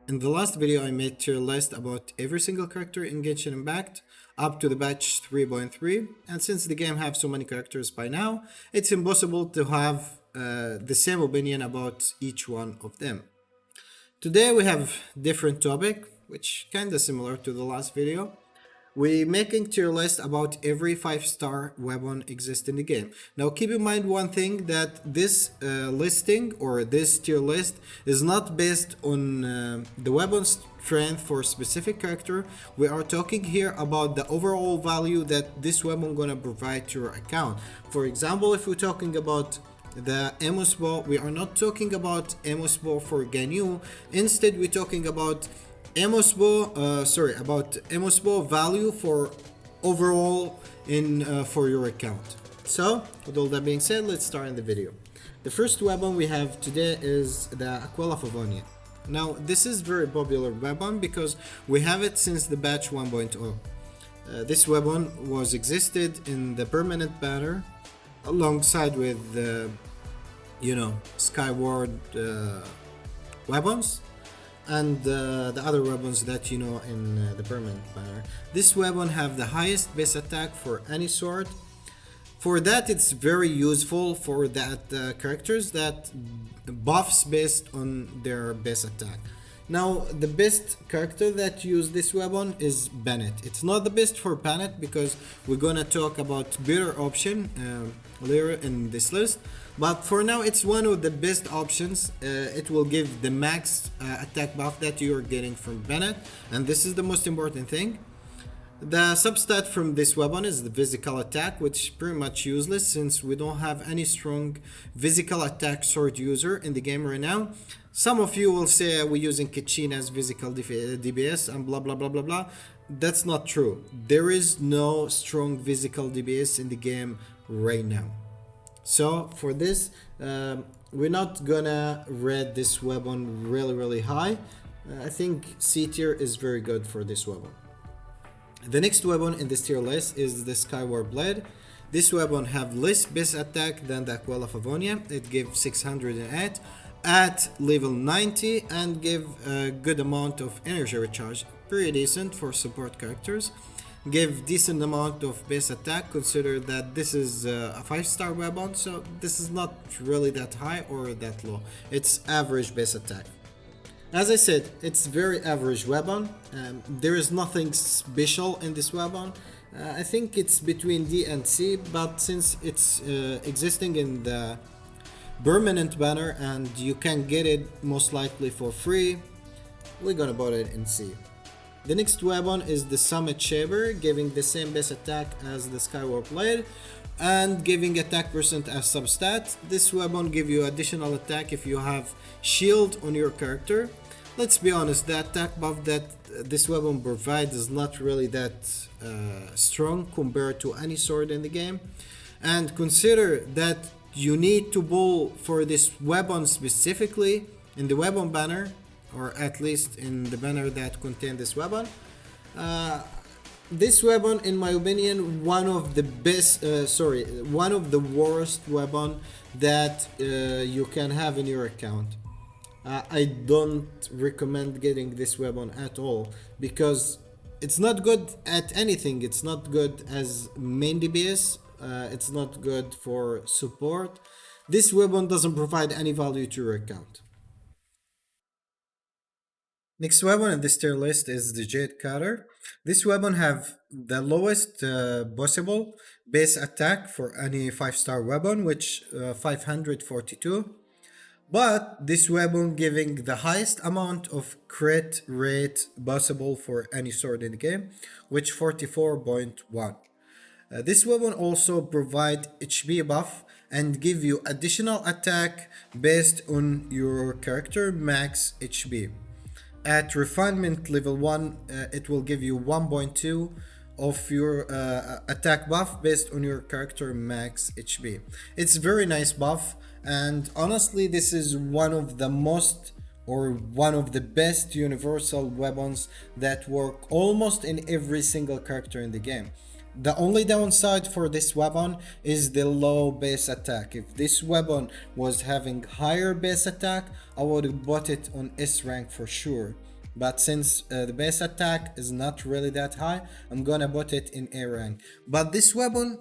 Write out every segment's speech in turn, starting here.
In the last video, I made tier list about every single character in Genshin Impact up to the patch 3.3, and since the game have so many characters by now, it's impossible to have the same opinion about each one of them. Today we have different topic, which kinda similar to the last video. We're making tier list about every 5-star weapon exists in the game. Now keep in mind one thing, that this listing or this tier list is not based on the weapon strength for specific character. We are talking here about the overall value that this weapon gonna provide to your account. For example, if we're talking about the Amos bow, we are not talking about Amos bow for Ganyu. Instead, we're talking about Amos bow value for overall in for your account. So, with all that being said, let's start in the video. The first weapon we have today is the Aquila Favonia. Now, this is very popular weapon because we have it since the patch 1.0. This weapon was existed in the permanent banner alongside with the Skyward weapons and the other weapons that you know in the permanent banner. This weapon have the highest base attack for any sword. For that, it's very useful for that characters that buffs based on their base attack. Now, the best character that use this weapon is Bennett. It's not the best for Bennett because we're gonna talk about better option later in this list. But for now, it's one of the best options. It will give the max attack buff that you're getting from Bennett, and this is the most important thing. The substat from this weapon is the physical attack, which is pretty much useless since we don't have any strong physical attack sword user in the game right now. Some of you will say we're using Kachin as physical DPS and blah blah blah blah blah. That's not true. There is no strong physical DPS in the game right now. So for this, we're not gonna rate this weapon really high. I think C tier is very good for this weapon. The next weapon in this tier list is the Skyward Blade. This weapon have less base attack than the Aquila Favonia. It gives 608 at level 90 and give a good amount of energy recharge. Pretty decent for support characters. Give decent amount of base attack. Consider that this is a 5-star weapon, so this is not really that high or that low. It's average base attack. As I said, it's very average weapon. There is nothing special in this weapon. I think it's between D and C, but since it's existing in the permanent banner and you can get it most likely for free, we're gonna put it in C. The next weapon is the Summit Shaver, giving the same base attack as the Skyward Blade and giving attack percent as substat. This weapon give you additional attack if you have shield on your character. Let's be honest, the attack buff that this weapon provides is not really that strong compared to any sword in the game. And consider that you need to pull for this weapon specifically in the weapon banner, or at least in the banner that contain this weapon. This weapon, in my opinion, one of the worst weapon that you can have in your account. I don't recommend getting this weapon at all because it's not good at anything. It's not good as main DPS. It's not good for support. This weapon doesn't provide any value to your account. Next weapon in this tier list is the Jade Cutter. This weapon have the lowest possible base attack for any 5-star weapon, which 542. But this weapon giving the highest amount of crit rate possible for any sword in the game, which 44.1. This weapon also provide HP buff and give you additional attack based on your character max HP. At refinement level 1, it will give you 1.2 of your attack buff based on your character max HP. It's very nice buff, and honestly this is one of the most or one of the best universal weapons that work almost in every single character in the game. The only downside for this weapon is the low base attack. If this weapon was having higher base attack, I would have bought it on S rank for sure. but since the base attack is not really that high, I'm gonna put it in A rank. But this weapon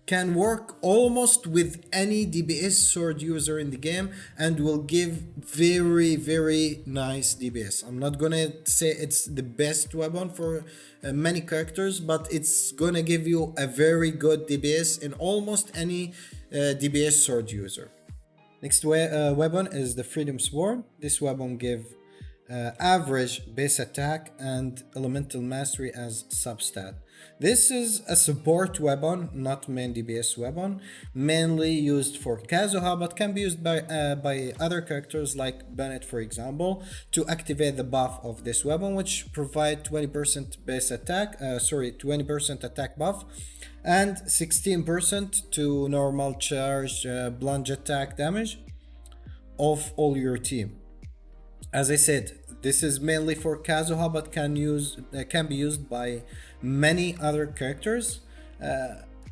can work almost with any DPS sword user in the game and will give very nice DPS. I'm not gonna say it's the best weapon for many characters, but it's gonna give you a very good DPS in almost any DPS sword user. Next weapon is the Freedom Sword. This weapon give average base attack and elemental mastery as substat. This is a support weapon, not main DPS weapon, mainly used for Kazuha, but can be used by other characters like Bennett, for example, to activate the buff of this weapon, which provide 20% base attack, 20% attack buff, and 16% to normal charge plunge attack damage of all your team. As I said, this is mainly for Kazuha, but can be used by many other characters.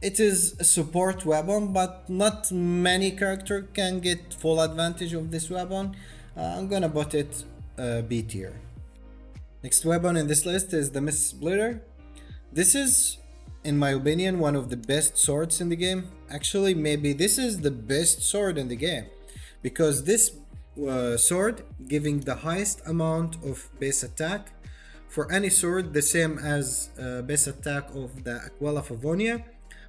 It is a support weapon, but not many character can get full advantage of this weapon. I'm gonna put it B tier. Next weapon in this list is the mistsplitter. This is, in my opinion, one of the best swords in the game. Actually, maybe this is the best sword in the game, because this sword giving the highest amount of base attack for any sword, the same as base attack of the Aquila Favonia,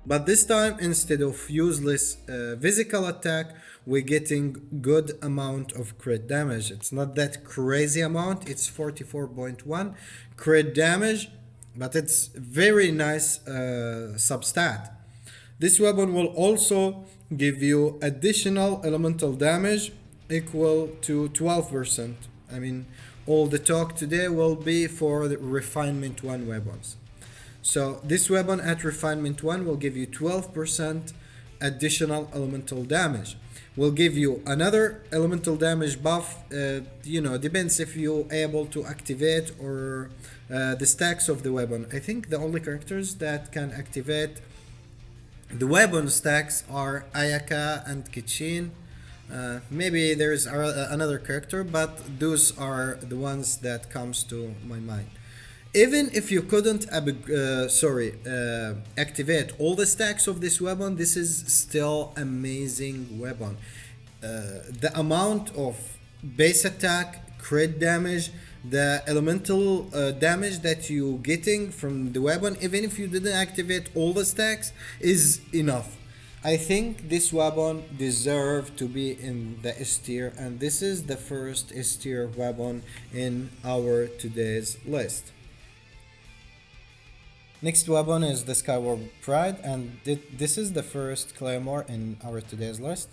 but this time instead of useless physical attack, we're getting good amount of crit damage. It's not that crazy amount, it's 44.1 crit damage, but it's very nice substat. This weapon will also give you additional elemental damage equal to 12%. I mean, all the talk today will be for the refinement 1 weapons. So this weapon at refinement 1 will give you 12% additional elemental damage. Will give you another elemental damage buff, depends if you're able to activate or the stacks of the weapon. I think the only characters that can activate the weapon stacks are Ayaka and Kichin. Maybe there's another character, but those are the ones that comes to my mind. Even if you couldn't activate all the stacks of this weapon, this is still amazing weapon. The amount of base attack, crit damage, the elemental damage that you getting from the weapon, even if you didn't activate all the stacks, is enough. I think this weapon deserves to be in the S tier, and this is the first S tier weapon in our today's list. Next weapon is the Skyward Pride, and this is the first Claymore in our today's list.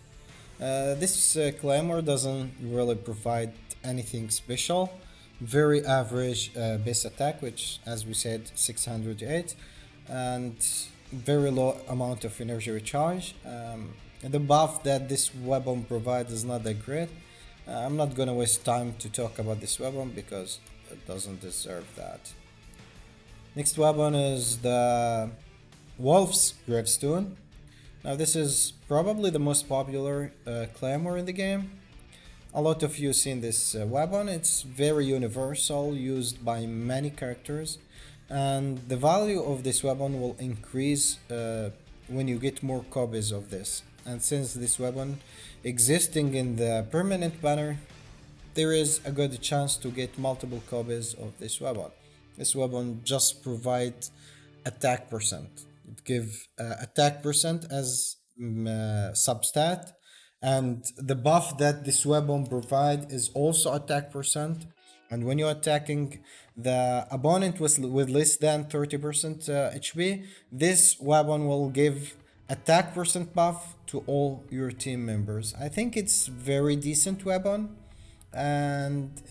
This Claymore doesn't really provide anything special. Very average base attack, which, as we said, 608, and very low amount of energy recharge. The buff that this weapon provides is not that great. I'm not gonna waste time to talk about this weapon because it doesn't deserve that. Next weapon is the Wolf's Gravestone. Now this is probably the most popular Claymore in the game. A lot of you seen this weapon. It's very universal, used by many characters, and the value of this weapon will increase when you get more copies of this. And since this weapon existing in the permanent banner, there is a good chance to get multiple copies of this weapon. This weapon just provides attack percent. It gives attack percent as substat, and the buff that this weapon provides is also attack percent. And when you're attacking the opponent with less than 30% HP, this weapon will give attack percent buff to all your team members. I think it's very decent weapon, and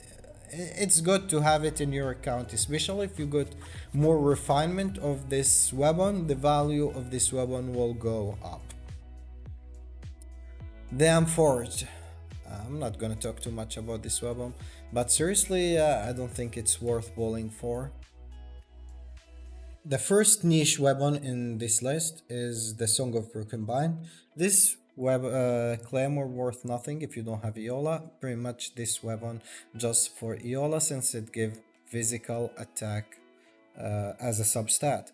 it's good to have it in your account, especially if you got more refinement of this weapon. The value of this weapon will go up. Damn Forge. I'm not gonna talk too much about this weapon, but seriously, I don't think it's worth bowling for. The first niche weapon in this list is the Song of Broken Bind. This Claymore worth nothing if you don't have Eola. Pretty much this weapon just for Eola, since it give physical attack as a substat.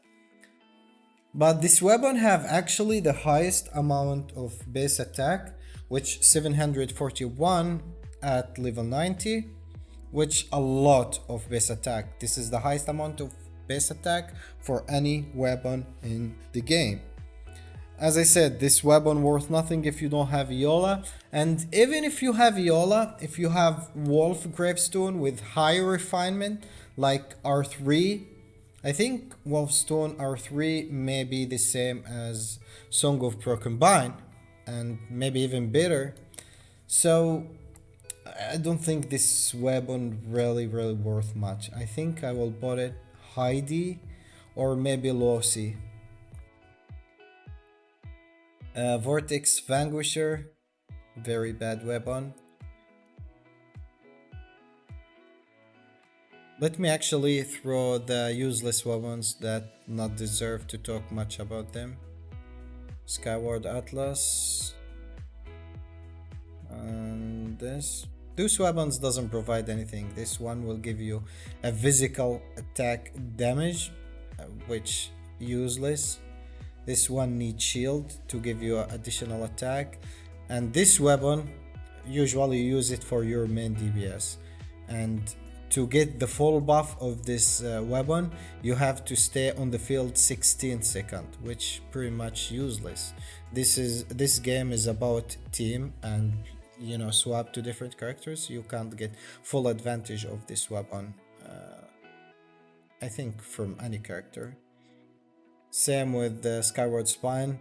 But this weapon have actually the highest amount of base attack, which 741 at level 90, which a lot of base attack. This is the highest amount of base attack for any weapon in the game. As I said, this weapon worth nothing if you don't have Iola, and even if you have Iola, if you have Wolf Gravestone with higher refinement like R3, I think Wolfstone R3 may be the same as Song of Broken Bind, and maybe even better. So I don't think this weapon really worth much. I think I will put it Heidi or maybe Lossy. Vortex Vanquisher, very bad weapon. Let me actually throw the useless weapons that not deserve to talk much about them. Skyward Atlas. And this. Those weapons doesn't provide anything. This one will give you a physical attack damage, which useless. This one needs shield to give you additional attack. And this weapon, usually use it for your main DPS. And to get the full buff of this weapon, you have to stay on the field 16 seconds, which pretty much useless. This game is about team and swap to different characters. You can't get full advantage of this weapon, I think, from any character. Same with the Skyward Spine.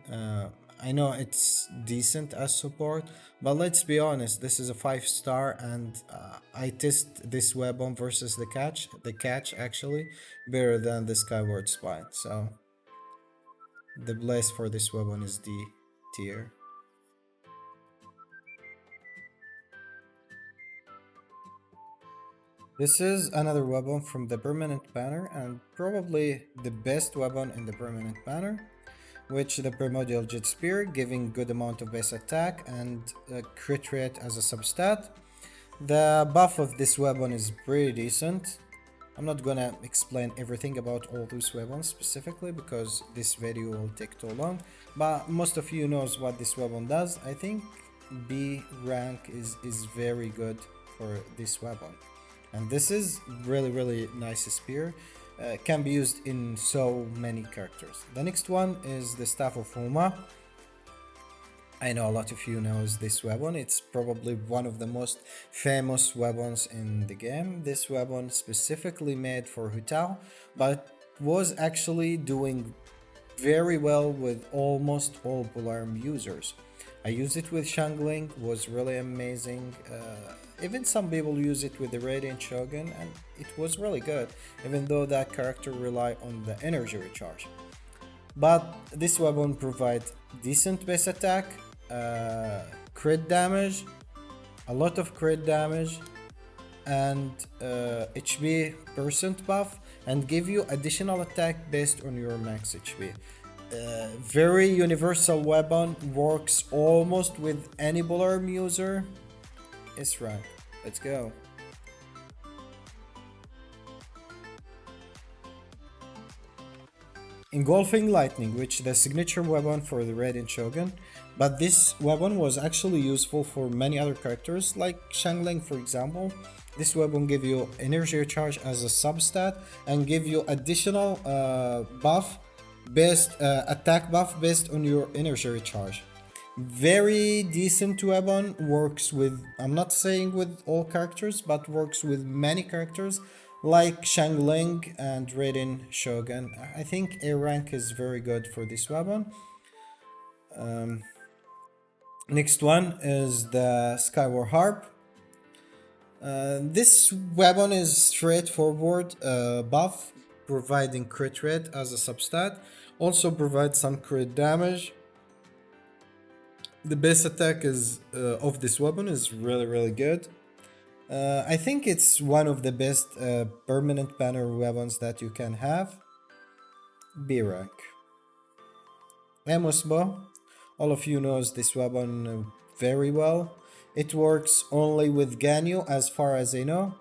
I know it's decent as support, but let's be honest, this is a 5-star, and I test this weapon versus the catch actually better than the Skyward Spine. So the place for this weapon is D tier. This is another weapon from the permanent banner, and probably the best weapon in the permanent banner, which the Primordial Jet Spear, giving good amount of base attack and crit rate as a substat. The buff of this weapon is pretty decent. I'm not gonna explain everything about all those weapons specifically because this video will take too long, but most of you knows what this weapon does. I think B rank is very good for this weapon. And this is really nice spear. Can be used in so many characters. The next one is the Staff of Homa. I know a lot of you knows this weapon. It's probably one of the most famous weapons in the game. This weapon specifically made for Hutao, but was actually doing very well with almost all Polearm users. I used it with Shangling, was really amazing. Even some people use it with the Radiant Shogun, and it was really good, even though that character rely on the energy recharge. But this weapon provides decent base attack, crit damage, a lot of crit damage, and HP percent buff, and give you additional attack based on your max HP. Very universal weapon, works almost with any Polearm user. S rank. Let's go. Engulfing Lightning, which is the signature weapon for the Radiant Shogun, but this weapon was actually useful for many other characters, like Shangling for example. This weapon give you energy recharge as a substat and give you additional buff based attack buff based on your energy recharge. Very decent weapon, works with, I'm not saying with all characters, but works with many characters like Shangling and Raiden Shogun. I think A rank is very good for this weapon. Next one is the Skyward Harp. This weapon is straightforward buff, providing crit rate as a substat, also provides some crit damage. The base attack is of this weapon is really good. I think it's one of the best permanent banner weapons that you can have. B rank. Amos Bow. All of you knows this weapon very well. It works only with Ganyu as far as I know.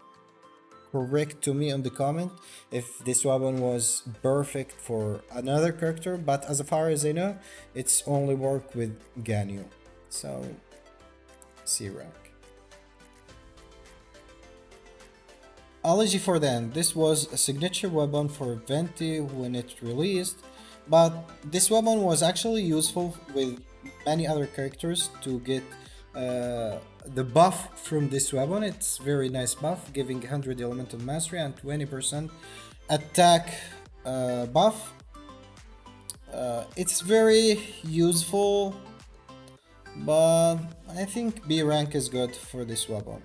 correct to me on the comment if this weapon was perfect for another character, but as far as I know, it's only work with Ganyu. So, C rank. Allergy for the end. This was a signature weapon for Venti when it released, but this weapon was actually useful with many other characters to get the buff from this weapon. It's very nice buff, giving 100 elemental mastery and 20% attack buff. It's very useful, but I think B rank is good for this weapon.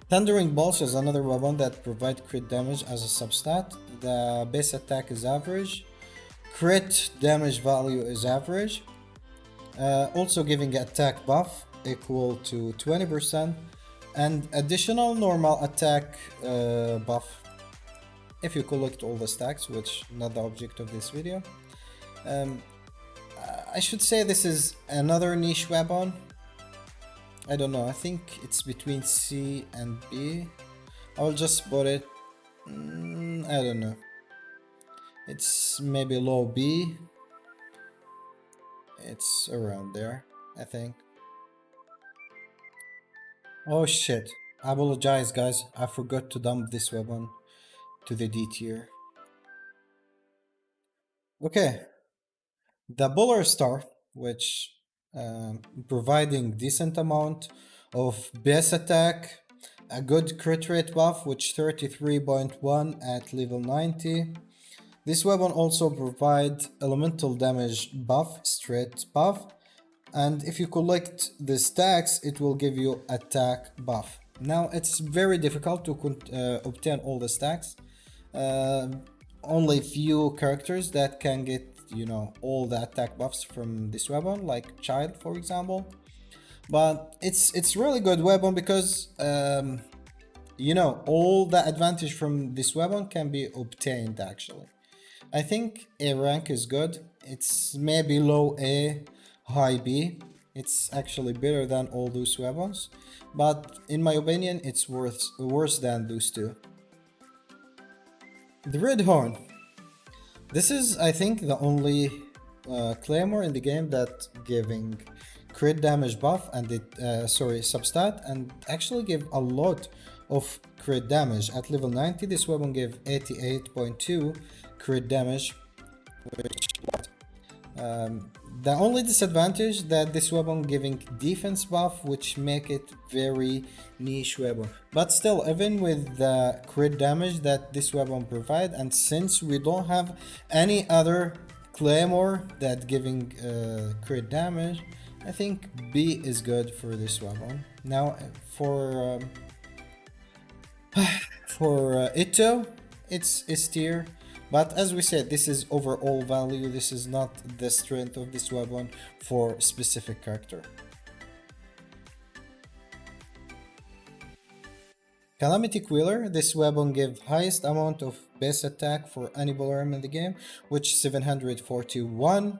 Thundering Bolts is another weapon that provides crit damage as a substat. The base attack is average, crit damage value is average, also giving attack buff equal to 20%, and additional normal attack buff if you collect all the stacks, which not the object of this video. I should say this is another niche weapon. I don't know, I think it's between C and B. I will just put it, I don't know. It's maybe low B. It's around there, I think. Oh shit. I apologize guys, I forgot to dump this weapon to the D tier. Okay. The Polar Star, which providing decent amount of base attack, a good crit rate buff, which 33.1 at level 90. This weapon also provides elemental damage buff, straight buff, and if you collect the stacks, it will give you attack buff. Now it's very difficult to obtain all the stacks. Only few characters that can get, you know, all the attack buffs from this weapon, like Child for example. But it's really good weapon because you know, all the advantage from this weapon can be obtained actually. I think A rank is good. It's maybe low A, high B. It's actually better than all those weapons, but in my opinion it's worse than those two. The Red Horn. This is, I think, the only Claymore in the game that giving crit damage buff and it, substat, and actually give a lot of crit damage. At level 90, this weapon gave 88.2 crit damage, which the only disadvantage that this weapon giving defense buff, which make it very niche weapon. But still, even with the crit damage that this weapon provide, and since we don't have any other Claymore that giving crit damage, I think B is good for this weapon. Now for Itto, it's S tier. But as we said, this is overall value, this is not the strength of this weapon for specific character. Calamity Queller, this weapon gives highest amount of base attack for any Polearm in the game, which 741.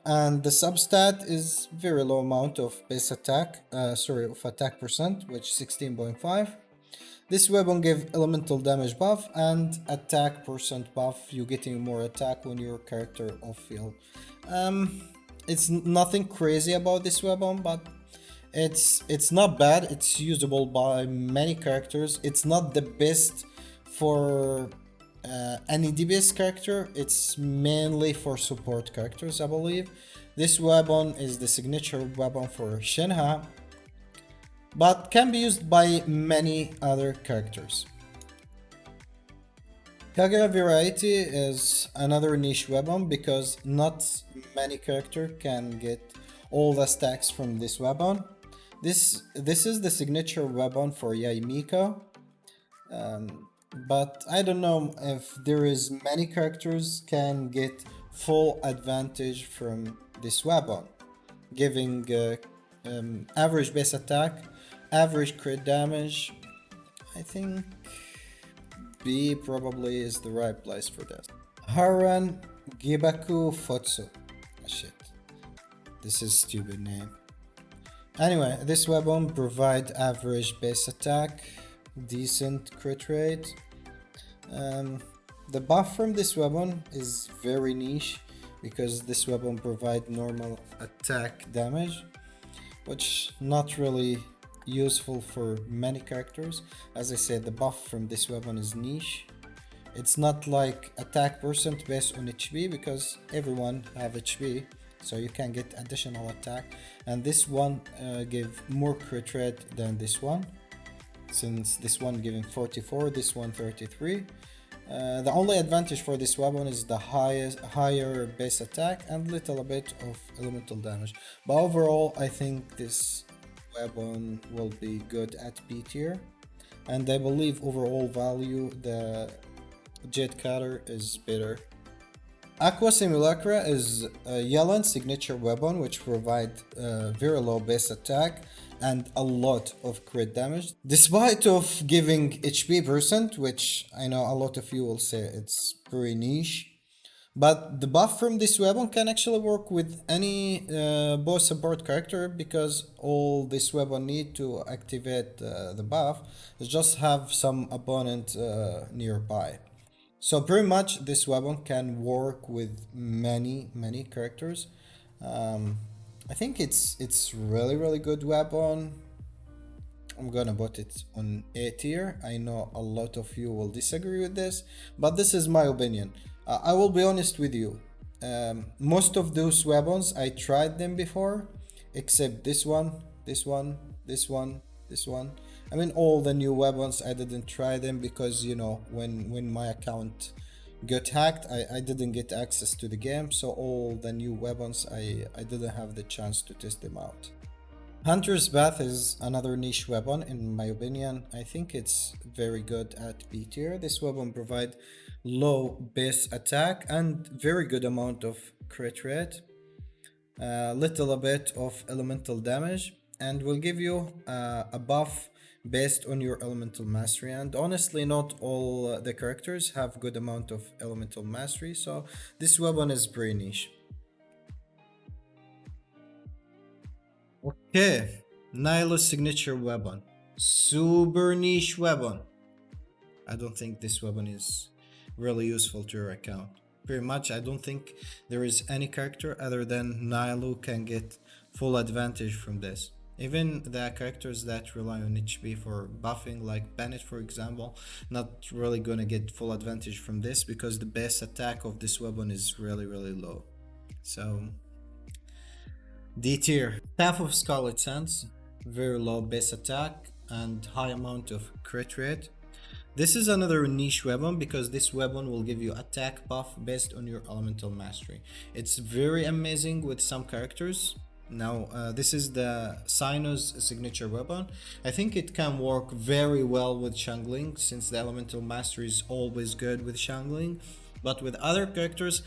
And the substat is very low amount of base attack, of attack percent, which 16.5. This weapon gives elemental damage buff and attack percent buff. You're getting more attack when your character off field. It's nothing crazy about this weapon, but it's not bad. It's usable by many characters. It's not the best for any DPS character. It's mainly for support characters, I believe. This weapon is the signature weapon for Shenhe, but can be used by many other characters. Kagura Variety is another niche weapon because not many characters can get all the stacks from this weapon. This is the signature weapon for Yaimiko, but I don't know if there is many characters can get full advantage from this weapon, giving average base attack, average crit damage. I think B probably is the right place for this. Haran Gibaku Futsu. Oh, shit. This is stupid name. Anyway, this weapon provides average base attack, decent crit rate. Um, the buff from this weapon is very niche because this weapon provides normal attack damage, which not really useful for many characters. As I said, the buff from this weapon is niche. It's not like attack percent based on HP because everyone have HP, so you can get additional attack. And this one give more crit rate than this one, since this one giving 44, this one 33. The only advantage for this weapon is the higher base attack and little bit of elemental damage. But overall, I think this weapon will be good at B tier. And I believe overall value, the Jet Cutter is better. Aqua Simulacra is a Yelan signature weapon which provides very low base attack and a lot of crit damage. Despite of giving HP percent, which I know a lot of you will say it's pretty niche, but the buff from this weapon can actually work with any boss support character because all this weapon need to activate the buff is just have some opponent nearby. So pretty much this weapon can work with many characters. I think it's really good weapon. I'm gonna put it on A tier. I know a lot of you will disagree with this, but this is my opinion. I will be honest with you. Most of those weapons I tried them before, except this one, this one, this one, this one. I mean, all the new weapons I didn't try them because when my account got hacked, I didn't get access to the game, so all the new weapons I didn't have the chance to test them out. Hunter's Bath is another niche weapon in my opinion. I think it's very good at B tier. This weapon provide low base attack and very good amount of crit rate, little bit of elemental damage, and will give you a buff based on your elemental mastery. And honestly, not all the characters have good amount of elemental mastery, so this weapon is pretty niche. Okay, Nihilus signature weapon, super niche weapon. I don't think this weapon is really useful to your account. Pretty much, I don't think there is any character other than Nihilu can get full advantage from this. Even the characters that rely on HP for buffing, like Bennett for example, not really gonna get full advantage from this because the base attack of this weapon is really low. So D tier. Staff of Scarlet Sands, very low base attack and high amount of crit rate. This is another niche weapon because this weapon will give you attack buff based on your elemental mastery. It's very amazing with some characters. Now, this is the Sinus signature weapon. I think it can work very well with Shangling since the elemental mastery is always good with Shangling. But with other characters,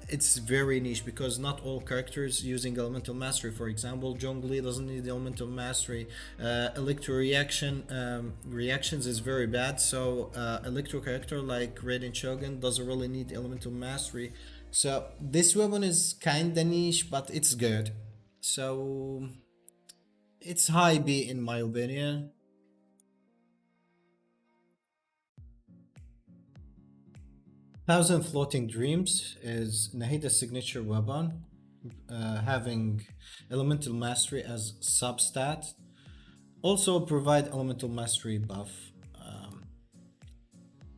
it's very niche because not all characters using elemental mastery. For example, Zhongli doesn't need elemental mastery. Electro reactions is very bad. So electro character like Raiden Shogun doesn't really need elemental mastery. So this weapon is kinda niche, but it's good. So it's high B in my opinion. Thousand Floating Dreams is Nahida's signature weapon, having Elemental Mastery as substat. Also provide Elemental Mastery buff.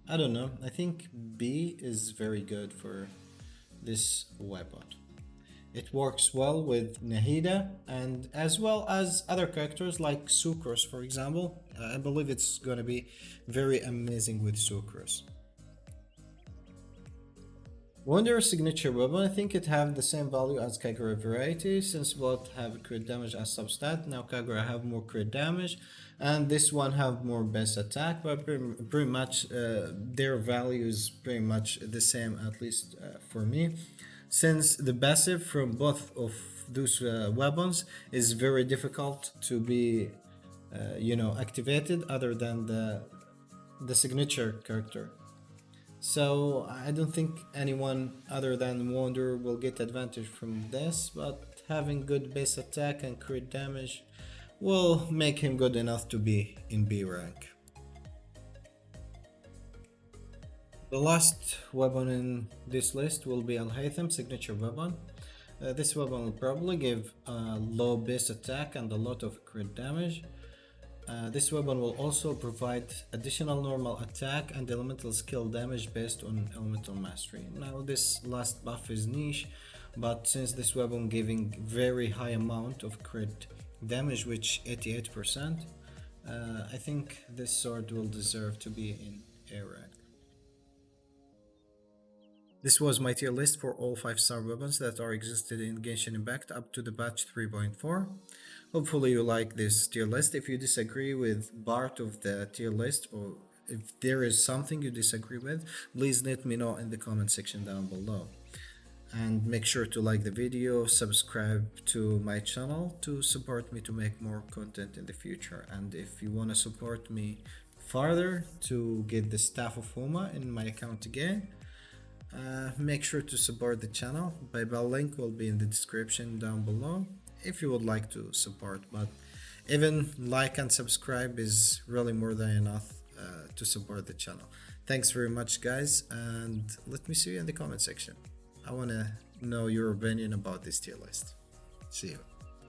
I don't know, I think B is very good for this weapon. It works well with Nahida and as well as other characters like Sucrose for example. I believe it's gonna be very amazing with Sucrose. Wonder signature weapon, I think it have the same value as Kagura variety since both have crit damage as substat. Now Kagura have more crit damage and this one have more base attack, but pretty much their value is pretty much the same, at least for me, since the passive from both of those weapons is very difficult to be activated other than the signature character. So I don't think anyone other than Wonder will get advantage from this, but having good base attack and crit damage will make him good enough to be in B rank. The last weapon in this list will be Al Haytham signature weapon. This weapon will probably give low base attack and a lot of crit damage. This weapon will also provide additional normal attack and elemental skill damage based on elemental mastery. Now this last buff is niche, but since this weapon giving very high amount of crit damage, which 88%, I think this sword will deserve to be in A rank. This was my tier list for all 5-star weapons that are existed in Genshin Impact up to the patch 3.4. Hopefully you like this tier list. If you disagree with part of the tier list, or if there is something you disagree with, please let me know in the comment section down below. And make sure to like the video, subscribe to my channel to support me to make more content in the future. And if you want to support me further to get the Staff of Homa in my account again, make sure to support the channel. PayPal link will be in the description down below if you would like to support, but even like and subscribe is really more than enough to support the channel. Thanks very much guys, and let me see you in the comment section. I want to know your opinion about this tier list. See you.